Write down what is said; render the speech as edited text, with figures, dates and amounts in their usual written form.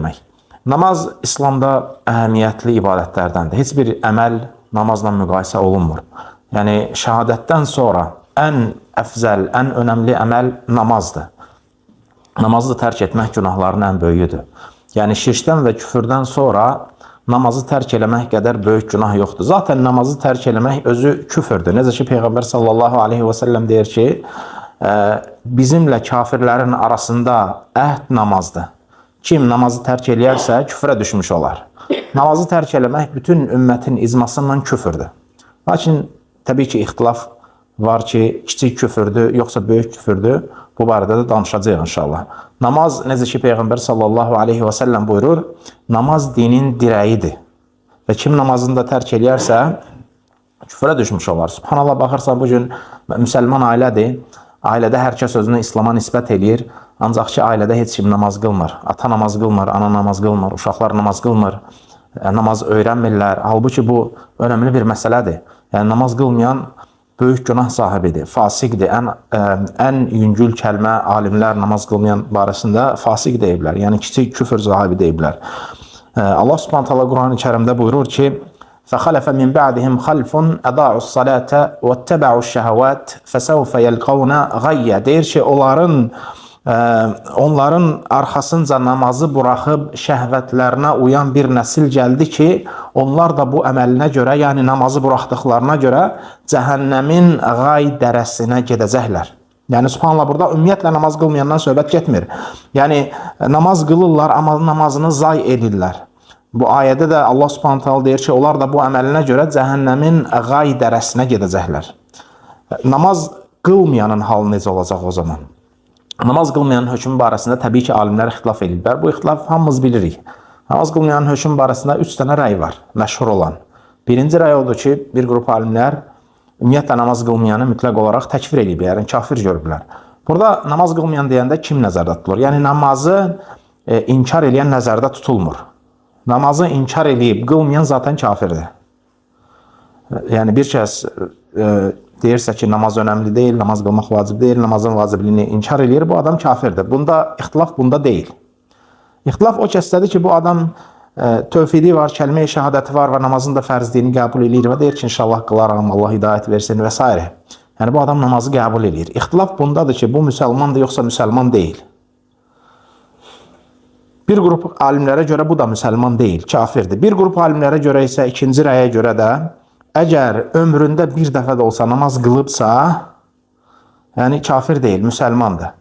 vermək. Namaz İslamda əhəmiyyətli ibadətlərdəndir. Heç bir əməl namazla müqayisə olunmur. Yəni, şəhadətdən sonra ən əfzəl, ən önəmli əməl namazdır. Namazı tərk etmək günahların ən böyüyüdür. Yəni, şirkdən və küfürdən sonra namazı tərk eləmək qədər böyük günah yoxdur. Zaten namazı tərk eləmək özü küfürdür. Necə ki, Peyğəmbər sallallahu aleyhi və səlləm deyir ki, bizimlə kafirlərin arasında əhd namazdır. Kim namazı tərk eləyərsə, küfrə düşmüş olar. Namazı tərk eləmək bütün ümmətin icmasından küfürdür. Lakin, təbii ki, ixtilaf var ki, kiçik küfürdür, yoxsa böyük küfürdür. Bu barədə də danışacağıq inşallah. Namaz, necə ki, Peyğəmbər sallallahu aleyhi və səlləm buyurur, namaz dinin dirəyidir. Və kim namazını da tərk eləyərsə, küfrə düşmüş olar. Subhanallah, baxırsan, bugün müsəlman ailədir. Ailədə hər kəs özünü İslama nisbət eləyir. Ancaq ki, ailədə heç kim namaz qılmır. Ata namaz qılmır, ana namaz qılmır, uşaqlar namaz qılmır, namaz öyrənmirlər. Halbuki bu önəmli bir məsələdir. Yəni, namaz qılmayan böyük günah sahibidir, fasiqdir. Ən yüngül kəlmə alimlər namaz qılmayan barəsində fasiq deyiblər. Yəni, kiçik küfür sahibi deyiblər. Allah Subhanahu taala Quran-ı Kərimdə buyurur ki, فَخَلَفَ مِنْ بَعْدِهِمْ خَلْفٌ اَضَاعُوا الصَّلَاةَ وَاتَّبَعُوا الشَّهَوَاتِ فَسَوْفَ يَلْقَوْنَ غَيَّ. Deyir ki, onların arxasınca namazı buraxıb şəhvətlərinə uyan bir nəsil gəldi ki, onlar da bu əməlinə görə, yəni namazı buraxdıqlarına görə cəhənnəmin qay dərəsinə gedəcəklər. Yəni, subhanallah, burada ümumiyyətlə namaz qılmayandan söhbət getmir. Yəni, namaz qılırlar, amma namazını zay edirlər. Bu ayədə də Allah Subhanahu taala deyir ki, onlar da bu əməlinə görə cəhənnəmin qay dərəsinə gedəcəklər. Namaz qılmayanın halı necə olacaq o zaman? Namaz qılmayanın hökmü barəsində təbii ki, alimlər ixtilaf edirlər. Bu ixtilaf hamımız bilirik. Namaz qılmayanın hökmü barəsində 3 dənə rəy var, məşhur olan. Birinci rəy odur ki, bir qrup alimlər ümumiyyətlə namaz qılmayanı mütləq olaraq təkfir edib, yəni kafir görüblər. Burada namaz qılmayan deyəndə kim nəzərdə tutulur? Yəni, namazı inkar edən nəzərdə tutulmur. Namazı inkar edib, qılmayan zaten kafirdir. Yəni, bir kəs deyirsə ki, namaz önəmli deyil, namaz qılmaq vacib deyil, namazın vacibliyini inkar edir, bu adam kafirdir. İxtilaf bunda deyil. İxtilaf o kəsdədir ki, bu adam tövhidi var, kəlmə-i şəhadəti var və namazın da fərzliyini qəbul edir və deyir ki, inşallah qılaram, Allah hidayət versin və s. Yəni, bu adam namazı qəbul edir. İxtilaf bundadır ki, bu müsəlmandır, yoxsa müsəlman deyil. Bir qrup alimlərə görə bu da müsəlman deyil, kafirdir. Bir qrup alimlərə görə isə, ikinci rəyə görə də, əgər ömründə bir dəfə də olsa namaz qılıbsa, yəni kafir deyil, müsəlmandır.